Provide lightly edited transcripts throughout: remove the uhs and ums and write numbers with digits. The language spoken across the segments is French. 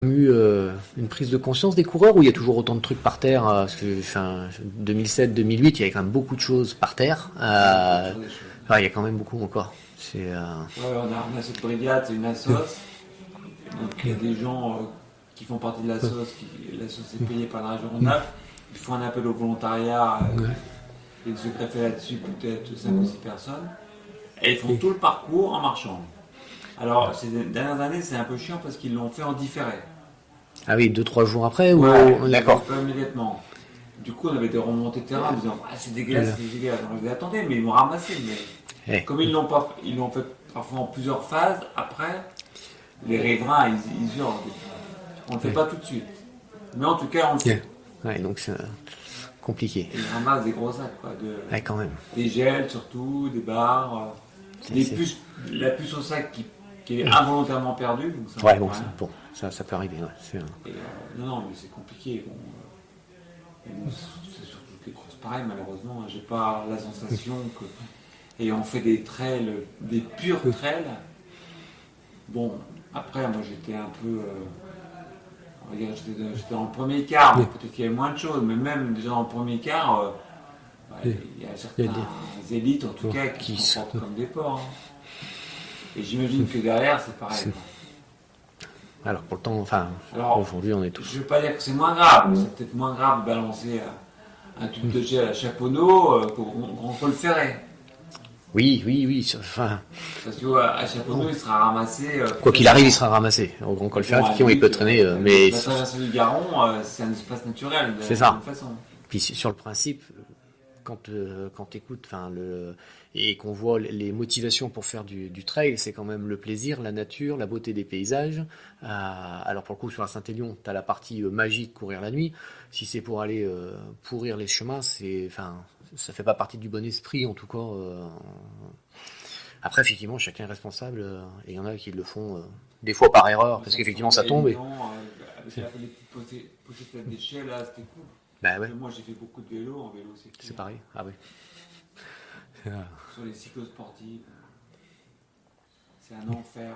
eu une prise de conscience des coureurs ou il y a toujours autant de trucs par terre parce que 2007-2008 il y avait quand même beaucoup de choses par terre Ouais, il y a toujours des choses. ouais, il y a quand même beaucoup encore c'est Ouais, on a cette brigade, c'est une assoce. Donc il y a des gens qui font partie de l'assoce, l'assoce est payée par la région Rhône-Alpes. Ils font un appel au volontariat et ils se greffent là-dessus peut-être 5 ou 6 personnes. Et ils font tout le parcours en marchant. Alors ces dernières années c'est un peu chiant parce qu'ils l'ont fait en différé. ah oui 2-3 jours après ou Ouais, ils l'ont d'accord pas immédiatement. Du coup, on avait des remontées de terrain en disant ah, c'est dégueulasse, c'est dégueulasse. On disait attendez, mais ils m'ont ramassé. Mais eh, comme ils l'ont fait parfois en plusieurs phases, après, les riverains, ils hurlent. On ne le fait pas tout de suite. Mais en tout cas, on le fait. ouais donc c'est compliqué Et ils ramassent des gros sacs, quoi. ouais quand même Des gels surtout, des barres, des c'est puces, la puce au sac qui est involontairement perdue. Donc ça ouais ne bon, rien. bon ça peut arriver ouais. Et, non, mais c'est compliqué. Bon, c'est surtout des courses pareilles, malheureusement. J'ai pas la sensation que. Et on fait des trails, des purs trails. Bon, après, moi j'étais un peu. On va dire, j'étais dans le premier quart, donc peut-être qu'il y avait moins de choses, mais même déjà dans le premier quart, il y a certains élites en tout cas qui se comportent comme des porcs. Et j'imagine que derrière c'est pareil. alors pour le temps enfin Alors, aujourd'hui on est tous je ne veux pas dire que c'est moins grave, mais c'est peut-être moins grave de balancer un tube de gel à Chaponneau qu'au Grand Col Ferret. oui enfin Parce qu'à Chaponneau, il sera ramassé. quoi qu'il arrive il sera ramassé au Grand Col Ferret effectivement il peut traîner mais La traversée du Garon, c'est un espace naturel de c'est ça toute façon. puis sur le principe quand tu écoutes et qu'on voit les motivations pour faire du trail, c'est quand même le plaisir, la nature, la beauté des paysages. Alors pour le coup, sur la Saint-Élion, tu as la partie magique, courir la nuit. Si c'est pour aller pourrir les chemins, ça fait pas partie du bon esprit, en tout cas. Après, effectivement, chacun est responsable, et il y en a qui le font des fois par erreur, parce qu'effectivement ça tombe. Avec les petites pochettes à déchets, là, c'était cool. Bah ouais, Moi, j'ai fait beaucoup de vélo. En vélo, c'est c'est clair. pareil. Ah oui. Sur les cyclosportives, c'est un enfer.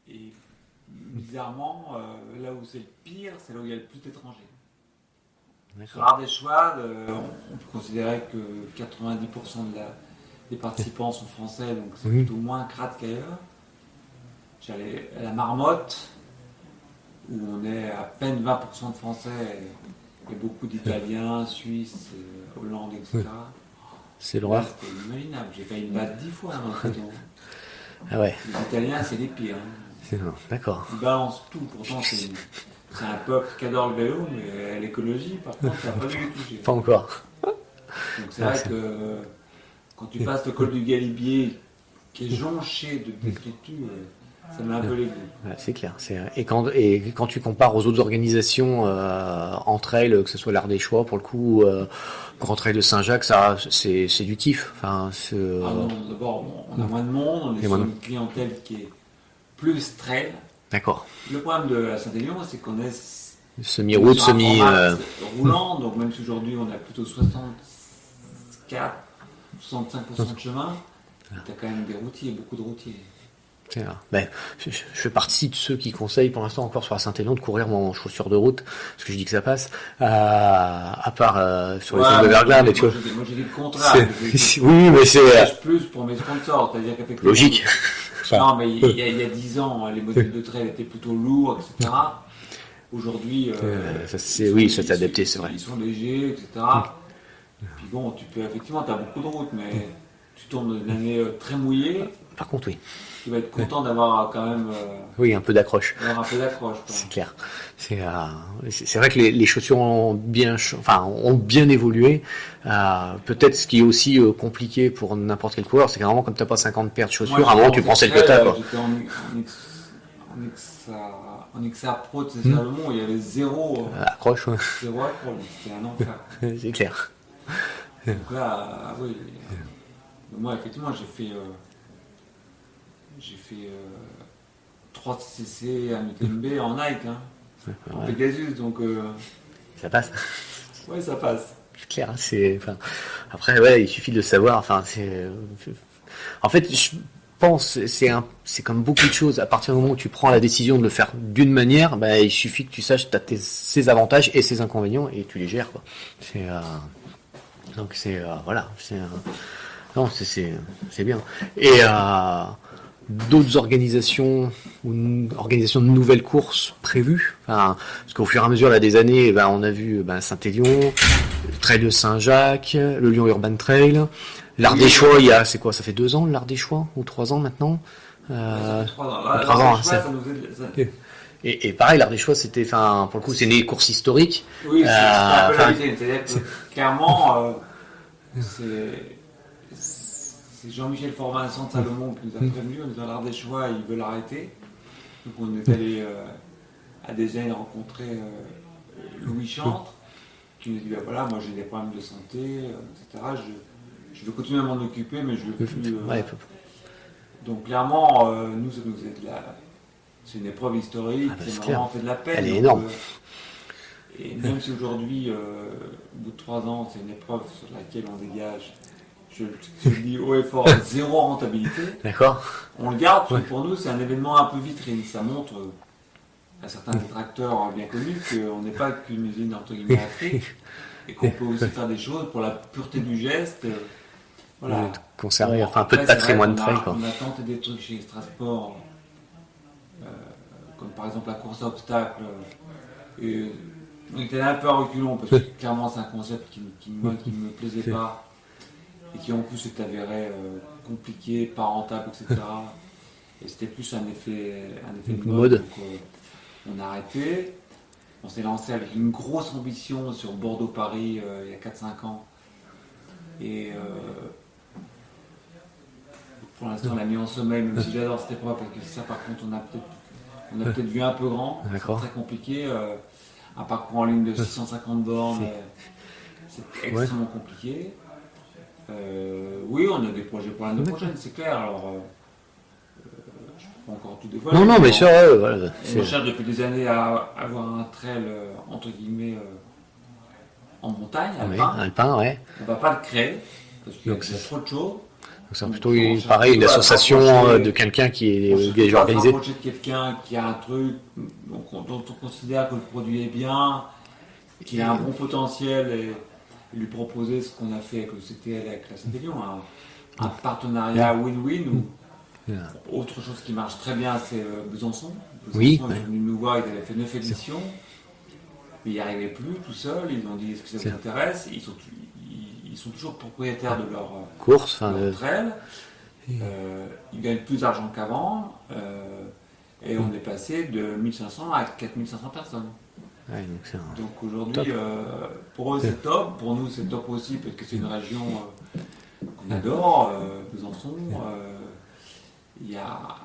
Et bizarrement, là où c'est le pire, c'est là où il y a le plus d'étrangers. Sur l'Ardéchoise, on peut considérer que 90% des participants sont français, donc c'est plutôt moins crade qu'ailleurs. J'allais à la Marmotte, où on est à peine 20% de français et beaucoup d'Italiens, Suisses, Hollandais, etc. C'est Là, l'horreur. c'était inimaginable. J'ai failli me battre 10 fois dans le peloton. Ah ouais, Les Italiens, c'est les pires. Hein. d'accord. Ils balancent tout. Pourtant, c'est un peuple qui adore le vélo, mais l'écologie, par contre, ça n'a pas dû les toucher. Pas encore. Donc c'est vrai que quand tu passes le col du Galibier, qui est jonché de détritus, ça met un peu les goûts. Ouais, c'est clair. Et quand tu compares aux autres organisations entre elles, que ce soit l'Ardéchois pour le coup, Grand Trail de Saint-Jacques, ça, c'est du kiff. Enfin, Ah non, d'abord, on a moins de monde, on est sur une clientèle qui est plus trail. D'accord. Le problème de la Saint-Élion, c'est qu'on est Semi-route, roulant, donc même si aujourd'hui on a plutôt 65% de chemin, tu as quand même des routiers, beaucoup de routiers. Ben, je fais partie de ceux qui conseillent pour l'instant encore sur la Saint-Élion de courir en chaussures de route, parce que je dis que ça passe, à part sur les zones de verglas, mais tu vois. Moi j'ai dit le contraire. Oui, mais c'est plus pour mes sponsors, c'est-à-dire qu'effectivement. logique. Non, mais il y a 10 ans, les modèles de trail étaient plutôt lourds, etc. Aujourd'hui, oui, ça s'est adapté, c'est vrai. Ils sont légers, etc. Puis bon, effectivement, tu as beaucoup de routes, mais tu tombes dans une année très mouillée. Par contre, oui. Tu vas être content d'avoir quand même. Oui, un peu d'accroche. Un peu d'accroche. C'est clair. C'est vrai que les chaussures ont bien évolué. Peut-être ce qui est aussi compliqué pour n'importe quel coureur, c'est que vraiment, comme tu n'as pas 50 paires de chaussures, à un moment, tu prends celle que tu as. J'étais en XA Pro de César-le-Mont, il y avait zéro accroche. Ouais. Zéro accroche, c'était un enfer. C'est clair. Donc là, oui. Moi, effectivement, j'ai fait 3 CC, un UTMB en Nike, hein, en Pegasus, donc. Ça passe. Ouais, ça passe. C'est clair. Après, ouais, il suffit de le savoir. En fait, pense, c'est comme beaucoup de choses. À partir du moment où tu prends la décision de le faire d'une manière, bah, il suffit que tu saches que tu as ses avantages et ses inconvénients et tu les gères, quoi. Donc voilà, non, c'est bien. Et d'autres organisations ou organisation de nouvelles courses prévues, enfin, parce qu'au fur et à mesure là, des années, ben, on a vu Saint-Élion, le Trail de Saint-Jacques, le Lyon Urban Trail, l'Ardéchois, c'est quoi, ça fait 2 ans l'Ardéchois ou 3 ans maintenant, Ça fait 3 ans. 3 ans, hein, Ça nous aide, et pareil, l'Ardéchois, c'était, enfin, pour le coup, c'est une course historique. oui, c'est un peu la vitesse. C'est-à-dire que clairement, c'est Jean-Michel Format-Vincent de Salomon qui nous a prévenu en disant l'Ardéchois, ils veulent arrêter. Donc on est allé à Desaigne rencontrer Louis Chantre, qui nous dit bah, voilà, moi j'ai des problèmes de santé, etc. Je veux continuer à m'en occuper, mais je veux plus. Donc clairement, nous, ça nous aide là. C'est une épreuve historique, bah, c'est c'est vraiment clair. fait de la peine. Elle est donc, énorme. Et même si aujourd'hui, au bout de 3 ans, c'est une épreuve sur laquelle on dégage, je le dis haut et fort, zéro rentabilité, D'accord. on le garde parce que pour nous, c'est un événement un peu vitrine. Ça montre à certains détracteurs bien connus qu'on n'est pas qu'une usine entre guillemets Afrique et qu'on peut aussi faire des choses pour la pureté du geste. Voilà. Conserver Bon, un peu de après, patrimoine c'est vrai trail, quoi. On a tenté des trucs chez Extrasport, comme par exemple la course à obstacles. Et on était un peu à reculons parce que clairement c'est un concept qui ne me plaisait pas et qui en plus s'est avéré compliqué, pas rentable, etc. Et c'était plus un effet de mode. Donc, on a arrêté. On s'est lancé avec une grosse ambition sur Bordeaux-Paris il y a 4-5 ans. Et pour l'instant on l'a mis en sommeil, même si j'adore cette épreuve, parce que ça par contre on a peut-être vu un peu grand, c'est très compliqué. Un parcours en ligne de 650 bornes, c'est extrêmement compliqué. Oui, on a des projets pour l'année prochaine, c'est clair. Alors, je ne peux pas encore tout dévoiler. Non, mais sûr, voilà. On cherche depuis des années à avoir un trail, entre guillemets, en montagne, alpin, ouais. On ne va pas le créer, parce qu'il y a trop de choses. Donc c'est plutôt pareil, une association de quelqu'un qui est déjà organisé. On de quelqu'un qui a un truc dont on considère que le produit est bien, qui a un bon potentiel et lui proposer ce qu'on a fait avec le CTL, avec la Saint-Élion, un partenariat win-win ou autre chose qui marche très bien, c'est Besançon. Ils sont venus nous voir, ils avaient fait 9 éditions, mais ils n'y arrivaient plus tout seuls, ils ont dit est-ce que ça vous intéresse, ils sont toujours propriétaires de leur course, leur trail. Ils gagnent plus d'argent qu'avant et on est passé de 1500 à 4500 personnes. Ouais, donc aujourd'hui, pour eux c'est top, pour nous c'est top aussi parce que c'est une région qu'on adore, Besançon. Il y a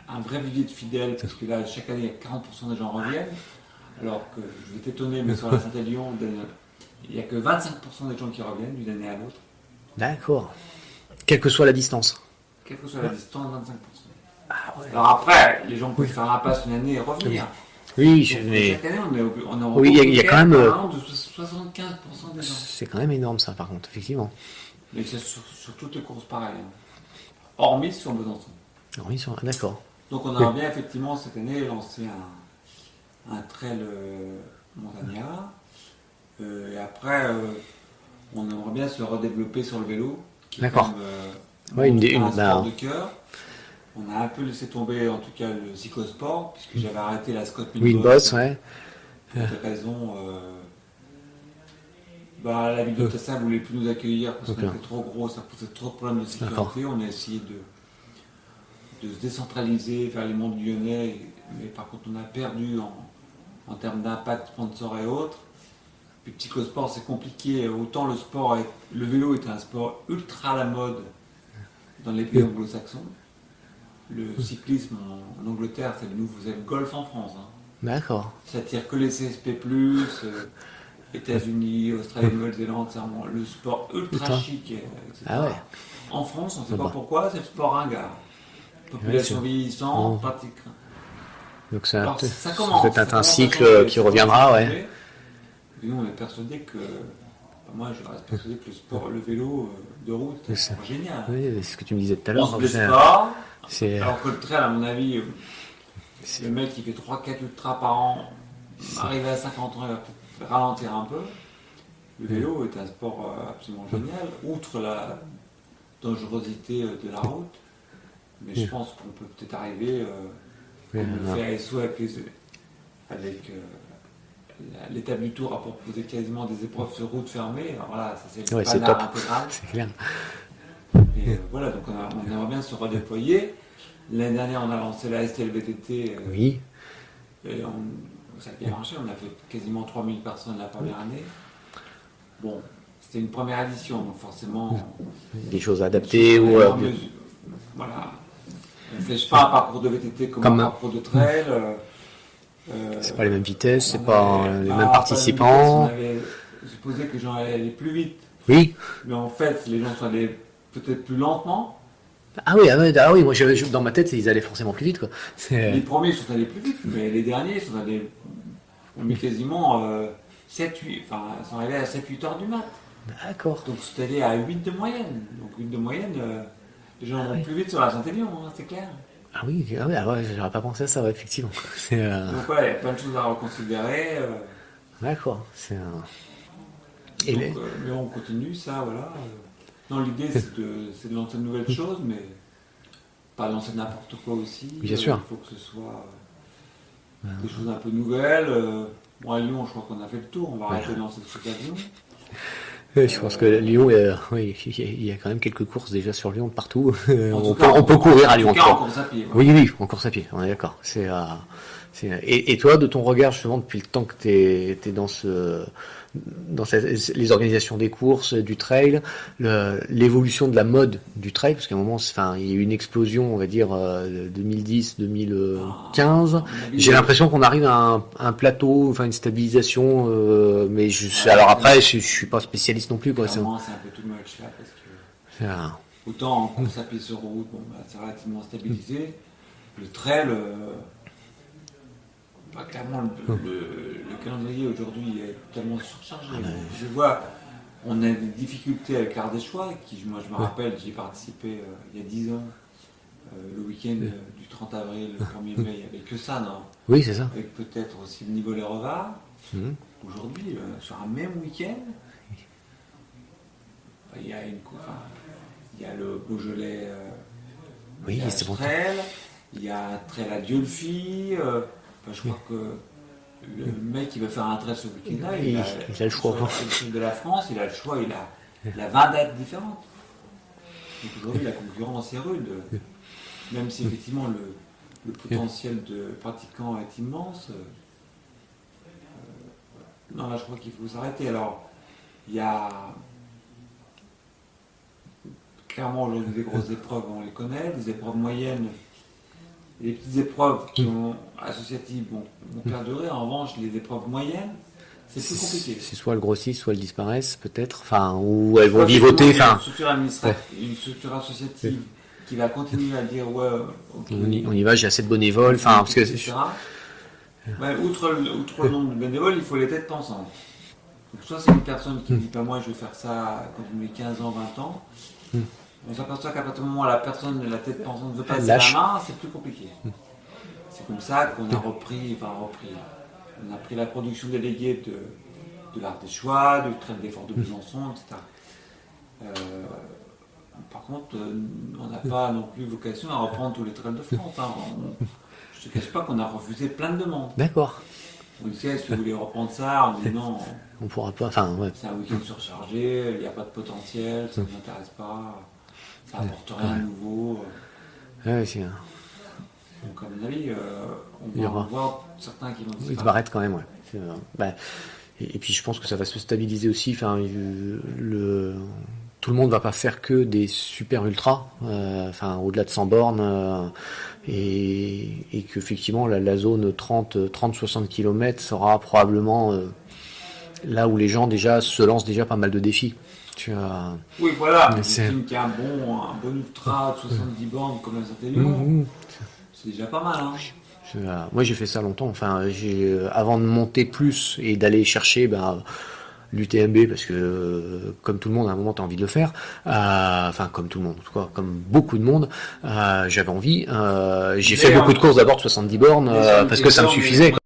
un vrai vivier de fidèles parce que là chaque année 40% des gens reviennent, alors que je vais t'étonner, mais sur la Saint-Élion, il n'y a que 25% des gens qui reviennent d'une année à l'autre. D'accord. Quelle que soit la distance. Quelle que soit la distance, 25%. Ah ouais. Alors après, les gens peuvent faire la passe une année et revenir. Oui, chaque année, on est en oui, il y a quand même de 75% des gens. C'est quand même énorme ça, par contre, effectivement. Mais c'est sur toutes les courses pareilles. Hormis sur Besançon. D'accord. Donc on a bien effectivement cette année lancé un trail montagnard. Et après, on aimerait bien se redévelopper sur le vélo. D'accord. Un sport de cœur. On a un peu laissé tomber, en tout cas, le cyclosport, puisque j'avais arrêté la Scott Winboss, ouais. Pour des raisons. La ville de Tassin ne voulait plus nous accueillir parce qu'on était trop gros, ça posait trop de problèmes de sécurité. On a essayé de se décentraliser vers les mondes lyonnais, mais par contre, on a perdu en termes d'impact sponsor et autres. Puis le cyclosport, c'est compliqué. Autant le vélo est un sport ultra à la mode dans les pays anglo-saxons. Le cyclisme en Angleterre, c'est le golf en France. D'accord. Ça attire que les CSP+, États-Unis, Australie, Nouvelle-Zélande, c'est vraiment le sport ultra chic, etc. Ah ouais. En France, on ne sait pas pourquoi, c'est le sport ringard. Population vieillissante, pratique. Donc ça commence. C'est peut-être un cycle qui reviendra, ouais. Et nous, on est persuadé que. Moi, je reste persuadé que le vélo de route, c'est génial. Oui, c'est ce que tu me disais tout à l'heure. On se blesse pas, C'est, Alors que le trail, à mon avis, le mec qui fait 3-4 ultras par an, arrivé à 50 ans, il va peut-être ralentir un peu. Le vélo est un sport absolument génial, outre la dangerosité de la route. Mais je pense qu'on peut peut-être arriver, comme le fait ASO avec l'étape du Tour, à proposer quasiment des épreuves sur route fermée. Alors voilà, ça c'est le ouais, c'est panard top. intégral. C'est clair. Et voilà, donc on aimerait bien se redéployer. L'année dernière, on a lancé la STLVTT. Oui, Ça a bien marché, on a fait quasiment 3000 personnes la première année. Bon, c'était une première édition, donc forcément. des choses adaptées ou Voilà. On ne flèche pas un parcours de VTT comme un parcours de trail. c'est pas les mêmes vitesses, c'est On pas avait- les bah, mêmes pas participants. on avait supposé que les gens allaient plus vite, Oui. mais en fait, les gens sont allés peut-être plus lentement. Ah oui, moi dans ma tête, ils allaient forcément plus vite, quoi. Les premiers sont allés plus vite, mais les derniers sont allés. On mis quasiment 7-8, enfin, sont arrivés à 7-8 heures du mat. D'accord. Donc c'est allé à 8 de moyenne. Donc 8 de moyenne, les gens vont plus vite sur la Saint-Élion, hein, c'est clair. Ah oui, j'aurais pas pensé à ça, ouais, effectivement. Donc voilà, il y a plein de choses à reconsidérer. D'accord. Et Donc, mais on continue ça, voilà. Non, l'idée c'est de lancer de nouvelles choses, mais pas lancer n'importe quoi aussi. Bien sûr. Il faut que ce soit des choses un peu nouvelles. Moi à Lyon, je crois qu'on a fait le tour. On va arrêter de lancer ce truc à Lyon. Je pense que Lyon, oui, il y a quand même quelques courses déjà sur Lyon de partout. En tout cas, on peut courir à Lyon. En tout cas, en course à pied. Oui, oui, en course à pied, on est d'accord. Et toi, de ton regard, justement, depuis le temps que tu es dans les organisations des courses, du trail, l'évolution de la mode du trail, parce qu'à un moment, il y a eu une explosion, on va dire, 2010-2015. J'ai l'impression qu'on arrive à un plateau, enfin une stabilisation, mais alors après, je suis pas spécialiste non plus, quoi. Clairement, c'est un peu too much là, parce que autant en course à pied sur route, bon, bah, c'est relativement stabilisé. Le trail, clairement, le calendrier aujourd'hui est totalement surchargé. Je vois, on a des difficultés avec l'Ardéchois, moi je me rappelle, j'y ai participé il y a 10 ans, le week-end du 30 avril, le 1er mai, il n'y avait que ça, non? Oui, c'est ça. Avec peut-être aussi le niveau des revards. Aujourd'hui, sur un même week-end, il y a le Beaujolais oui, c'est bon. trail, il y a un trail à Dieulefit. Je crois que le mec qui va faire un trail ce week-end-là, il a le choix. Sur le sud de la France, il a le choix, il a 20 dates différentes. Donc aujourd'hui, la concurrence est rude. Même si effectivement le potentiel de pratiquants est immense. Non, là je crois qu'il faut s'arrêter. Alors, il y a clairement aujourd'hui des grosses épreuves, on les connaît, des épreuves moyennes. Les petites épreuves qui sont associatives vont perdurer. En revanche, les épreuves moyennes, c'est plus compliqué. C'est soit elles grossissent, soit elles disparaissent, peut-être. Enfin, ou elles vont vivoter. Une structure administrative, une structure associative qui va continuer à dire ouais, okay, on y va, j'ai assez de bénévoles. Enfin, parce que outre le nombre de bénévoles, il faut les têtes pensantes. Donc, soit c'est une personne qui dit pas moi je vais faire ça quand j'ai 15 ans, 20 ans. On s'aperçoit qu'à partir du moment où la personne, la tête pensante veut passer la main, c'est plus compliqué. C'est comme ça qu'on a repris. On a pris la production déléguée de l'Ardéchois, du trail d'effort de Besançon, etc. Par contre, on n'a pas non plus vocation à reprendre tous les trails de France. Je ne te cache pas qu'on a refusé plein de demandes. D'accord. On dit, est-ce que vous voulez reprendre ça? On dit non. On pourra pas. Enfin, ouais. C'est un week-end surchargé, il n'y a pas de potentiel, ça ne nous intéresse pas. Ça n'apporte rien de nouveau. Ouais, c'est... Donc, à mon avis, on va en voir certains qui vont disparaître. Ils disparaître quand même, ouais. Et puis, je pense que ça va se stabiliser aussi. Enfin, tout le monde va pas faire que des super ultras, au-delà de 100 bornes, et qu'effectivement, la zone 30-60 km sera probablement là où les gens déjà se lancent déjà pas mal de défis. Oui, voilà, mais qui a un bon ultra de 70 bornes comme un Saint-Élion, c'est déjà pas mal. Moi j'ai fait ça longtemps, avant de monter plus et d'aller chercher l'UTMB parce que comme tout le monde à un moment t'as envie de le faire, enfin comme tout le monde, en tout cas comme beaucoup de monde, j'avais envie. J'ai fait beaucoup de courses d'abord de 70 bornes parce que ça me suffisait. Quoi.